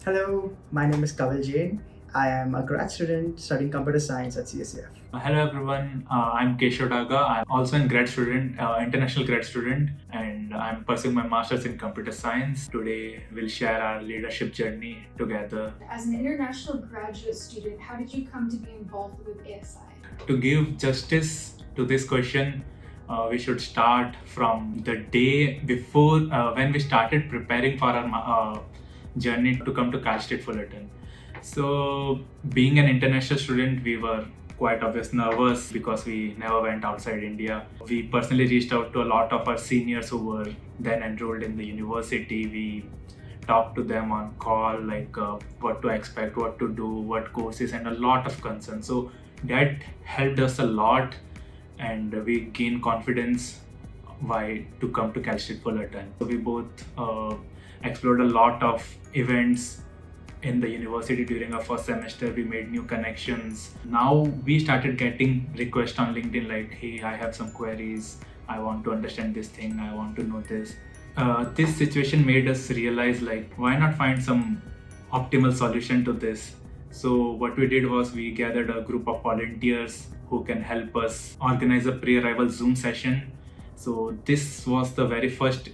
Hello, my name is Kavil Jain. I am a grad student studying computer science at CSUF. Hello everyone, I'm Keshav Daga. I'm also a grad student, international grad student, and I'm pursuing my master's in computer science. Today we'll share our leadership journey together. As an international graduate student, how did you come to be involved with ASI? To give justice to this question, we should start from the day before when we started preparing for our journey to come to Cal State Fullerton. So, being an international student, we were quite obvious nervous because we never went outside India. We personally reached out to a lot of our seniors who were then enrolled in the university. We talked to them on call, like what to expect, what to do, what courses, and a lot of concerns. So that helped us a lot, and we gained confidence why to come to Cal State Fullerton. So we both explored a lot of events in the university during our first semester. We made new connections. Now we started getting requests on LinkedIn like, hey, I have some queries, I want to understand this thing, I want to know this. This situation made us realize, like, why not find some optimal solution to this. So what we did was we gathered a group of volunteers who can help us organize a pre-arrival Zoom session. So this was the very first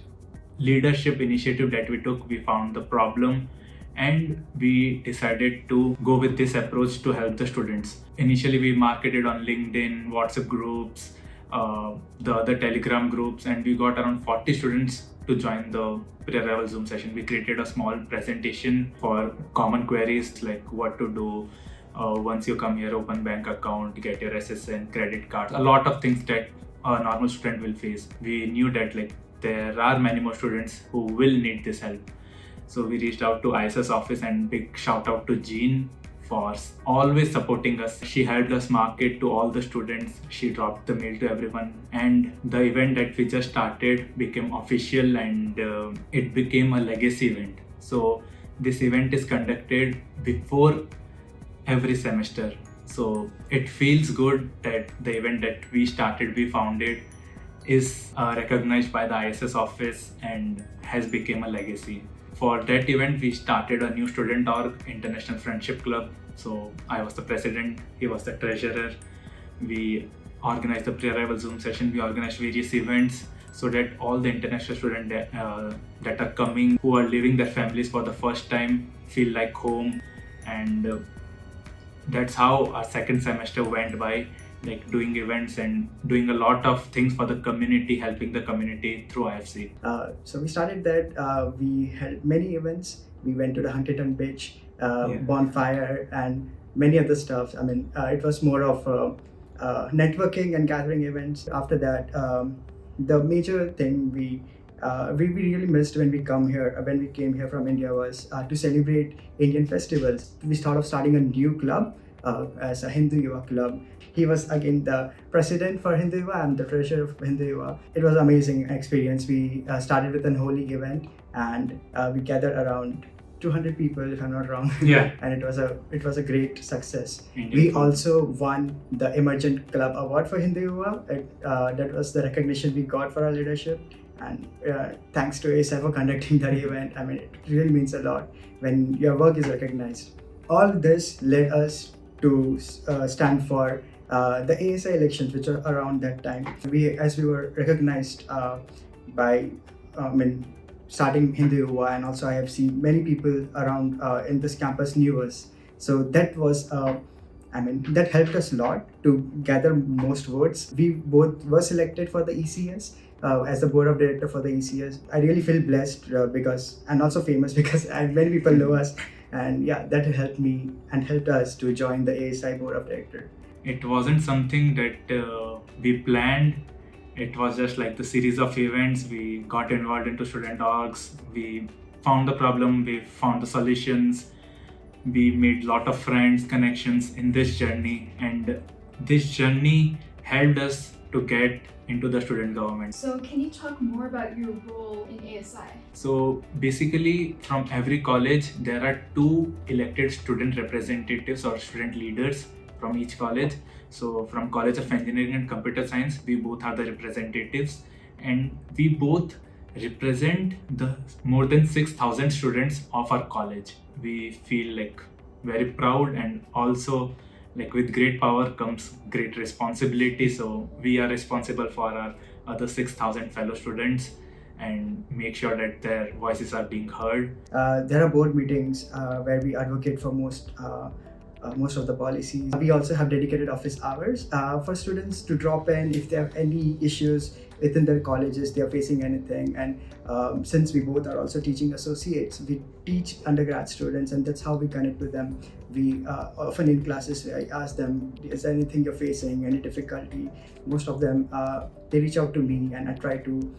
leadership initiative that we took. We found the problem and we decided to go with this approach to help the students. Initially, we marketed on LinkedIn, WhatsApp groups, the other Telegram groups, and we got around 40 students to join the pre-arrival Zoom session. We created a small presentation for common queries like what to do once you come here, open bank account, get your SSN, credit card, a lot of things that a normal student will face. We knew that like there are many more students who will need this help. So we reached out to ISS office, and big shout out to Jean for always supporting us. She helped us market to all the students. She dropped the mail to everyone, and the event that we just started became official, and it became a legacy event. So this event is conducted before every semester. So it feels good that the event that we started, we founded, is recognized by the ISS office and has become a legacy. For that event, we started a new student org, International Friendship Club. So I was the president, he was the treasurer. We organized the pre-arrival Zoom session, we organized various events so that all the international students that are coming, who are leaving their families for the first time, feel like home. And that's how our second semester went by, like doing events and doing a lot of things for the community, helping the community through IFC. So we started that. We held many events. We went to the Huntington Beach, bonfire, and many other stuff. I mean, it was more of networking and gathering events. After that, the major thing we really missed when we came here from India was to celebrate Indian festivals. We starting a new club as a Hindu Yuva club. He was again the president for Hindu Yuva. I'm the treasurer of Hindu Yuva. It was an amazing experience. We started with an holy event, and we gathered around 200 people, if I'm not wrong. Yeah. And it was a great success. Indeed. We also won the Emergent Club Award for Hindu Yuva. That was the recognition we got for our leadership. And thanks to ASI for conducting that event. I mean, it really means a lot when your work is recognized. All this led us to stand for the ASI elections, which are around that time. As we were recognized by, starting Hindu Yuva, and also I have seen many people around in this campus knew us. So that was, that helped us a lot to gather most votes. We both were selected for the ECS. As the board of director for the ECS, I really feel blessed because, and also famous because many people know us, and yeah, that helped me and helped us to join the ASI board of director. It wasn't something that we planned. It was just like the series of events. We got involved into student orgs. We found the problem. We found the solutions. We made a lot of friends, connections in this journey, and this journey helped us to get into the student government. So can you talk more about your role in ASI? So basically, from every college, there are two elected student representatives or student leaders from each college. So from College of Engineering and Computer Science, we both are the representatives, and we both represent the more than 6,000 students of our college. We feel like very proud, and also like with great power comes great responsibility. So we are responsible for our other 6,000 fellow students and make sure that their voices are being heard. There are board meetings where we advocate for most of the policies. We also have dedicated office hours for students to drop in if they have any issues within their colleges, they are facing anything. And since we both are also teaching associates, we teach undergrad students, and that's how we connect with them. We often in classes, I ask them, is there anything you're facing, any difficulty? Most of them, they reach out to me, and I try to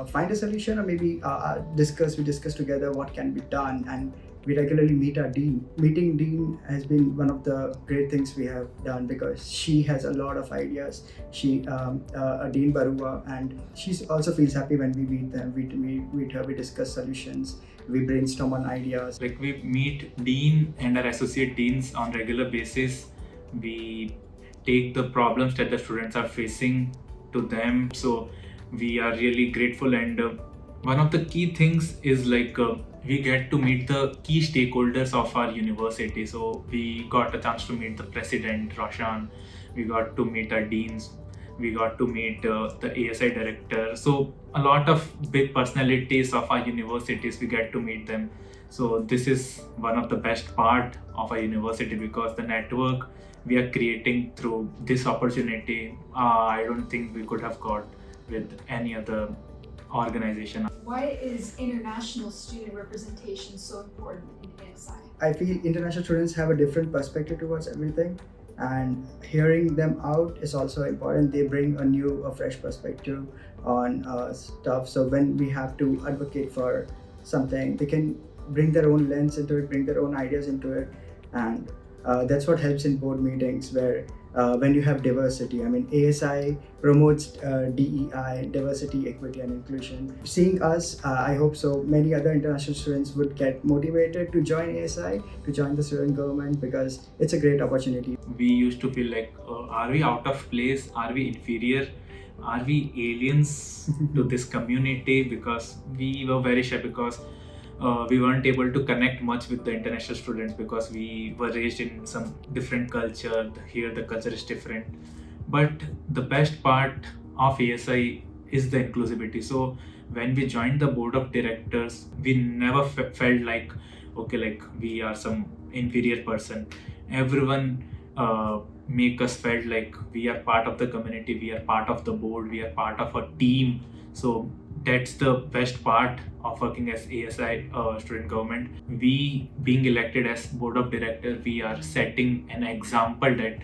find a solution, or maybe we discuss together what can be done. And we regularly meet our dean. Meeting dean has been one of the great things we have done, because she has a lot of ideas. She Dean Barua, and she also feels happy when we meet them. We meet her, we discuss solutions, we brainstorm on ideas. Like we meet dean and our associate deans on regular basis. We take the problems that the students are facing to them. So we are really grateful, and one of the key things is like we get to meet the key stakeholders of our university. So we got a chance to meet the president, Roshan. We got to meet our deans. We got to meet the ASI director. So a lot of big personalities of our universities, we get to meet them. So this is one of the best part of our university, because the network we are creating through this opportunity, I don't think we could have got with any other organization. Why is international student representation so important in ASI? I feel international students have a different perspective towards everything, and hearing them out is also important. They bring a fresh perspective on stuff. So when we have to advocate for something, they can bring their own lens into it, bring their own ideas into it, and that's what helps in board meetings, where when you have diversity. I mean, ASI promotes DEI, diversity, equity, and inclusion. Seeing us, I hope so many other international students would get motivated to join ASI, to join the student government, because it's a great opportunity. We used to feel like, are we out of place? Are we inferior? Are we aliens to this community? Because we were very shy, because we weren't able to connect much with the international students, because we were raised in some different culture. Here the culture is different. But the best part of ASI is the inclusivity. So when we joined the board of directors, we never felt like, okay, like we are some inferior person. Everyone make us felt like we are part of the community, we are part of the board, we are part of a team. So that's the best part of working as ASI student government. We being elected as board of director, we are setting an example that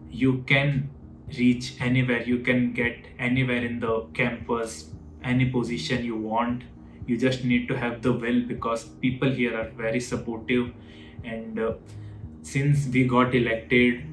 you can reach anywhere, you can get anywhere in the campus, any position you want. You just need to have the will, because people here are very supportive. And since we got elected,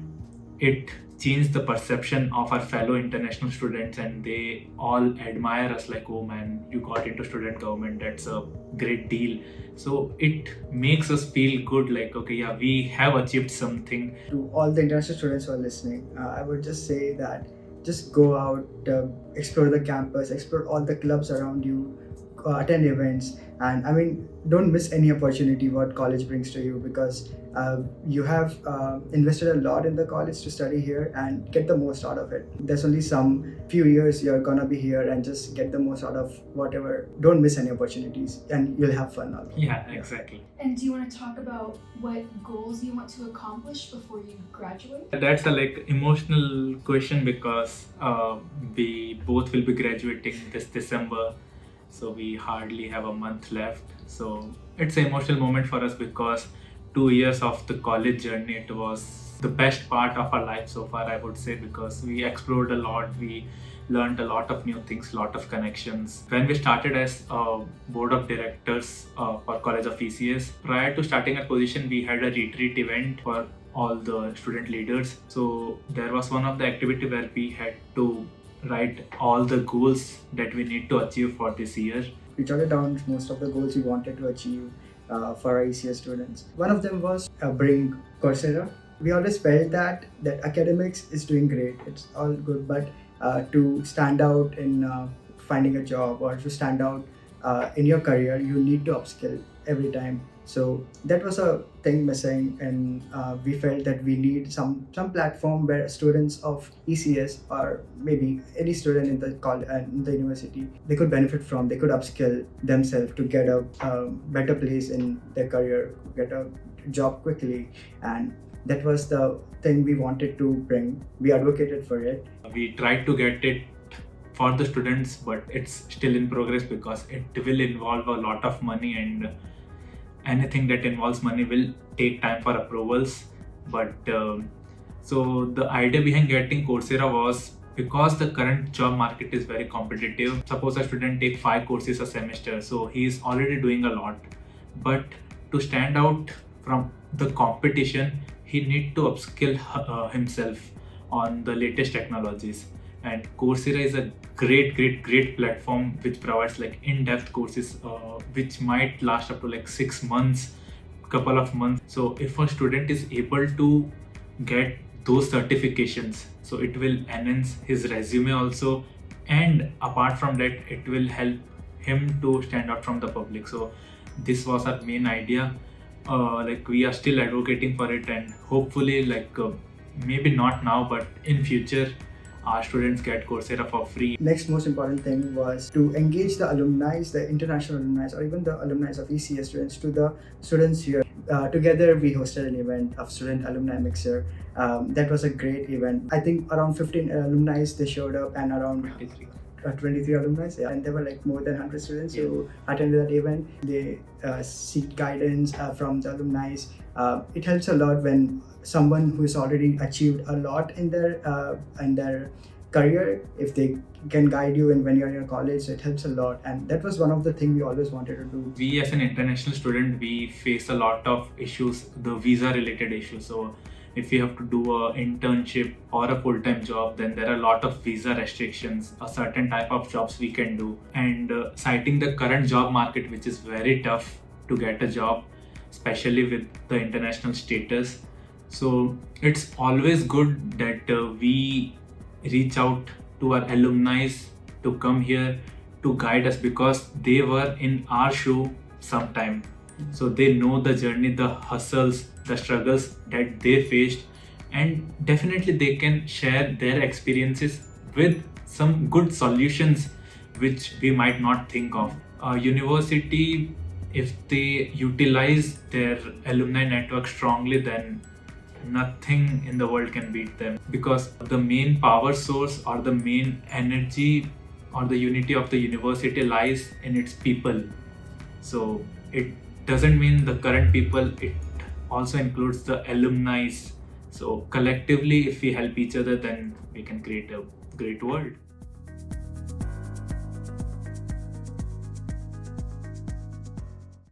it changed the perception of our fellow international students, and they all admire us like, oh man, you got into student government, that's a great deal. So it makes us feel good, like, okay, yeah, we have achieved something. To all the international students who are listening, I would just say that just go out, explore the campus, explore all the clubs around you, attend events, and I mean, don't miss any opportunity what college brings to you, because you have invested a lot in the college to study here, and get the most out of it. There's only some few years you're gonna be here, and just get the most out of whatever. Don't miss any opportunities, and you'll have fun also. Yeah, exactly. And do you want to talk about what goals you want to accomplish before you graduate? That's a like emotional question, because we both will be graduating this December. So we hardly have a month left. So it's an emotional moment for us, because 2 years of the college journey, it was the best part of our life so far, I would say, because we explored a lot, we learned a lot of new things, lot of connections. When we started as board of directors for College of ECS, prior to starting our position, we had a retreat event for all the student leaders. So there was one of the activity where we had to write all the goals that we need to achieve for this year. We jotted down most of the goals we wanted to achieve for our ECS students. One of them was bring Coursera. We always felt that academics is doing great, it's all good, but to stand out in finding a job or to stand out in your career, you need to upskill every time. So that was a thing missing, and we felt that we need some platform where students of ECS or maybe any student in the college in the university, they could benefit from. They could upskill themselves to get a better place in their career, get a job quickly, and that was the thing we wanted to bring. We advocated for it. We tried to get it for the students, but it's still in progress because it will involve a lot of money, and anything that involves money will take time for approvals. But so the idea behind getting Coursera was because the current job market is very competitive. Suppose a student take 5 courses a semester, so he is already doing a lot. But to stand out from the competition, he need to upskill himself on the latest technologies. And Coursera is a great platform which provides like in-depth courses which might last up to like 6 months, couple of months. So if a student is able to get those certifications, so it will enhance his resume also, and apart from that it will help him to stand out from the public. So this was our main idea. Like we are still advocating for it, and hopefully maybe not now, but in future our students get Coursera for free. Next most important thing was to engage the alumni, the international alumni, or even the alumni of ECS students to the students here. Together we hosted an event of student alumni mixer. That was a great event. I think around 15 alumni they showed up, and around 23 alumni, yeah. And there were like more than 100 students who attended that event. They seek guidance from the alumni. It helps a lot when someone who's already achieved a lot in their career, if they can guide you, and when you're in your college, it helps a lot. And that was one of the things we always wanted to do. We as an international student, we face a lot of issues, the visa related issues. So if you have to do an internship or a full-time job, then there are a lot of visa restrictions, a certain type of jobs we can do. And citing the current job market, which is very tough to get a job, especially with the international status. So it's always good that we reach out to our alumni to come here to guide us, because they were in our shoe sometime. So they know the journey, the hustles, the struggles that they faced, and definitely they can share their experiences with some good solutions which we might not think of. University, if they utilize their alumni network strongly, then nothing in the world can beat them, because the main power source or the main energy or the unity of the university lies in its people. So it doesn't mean the current people, it also includes the alumni. So collectively, if we help each other, then we can create a great world.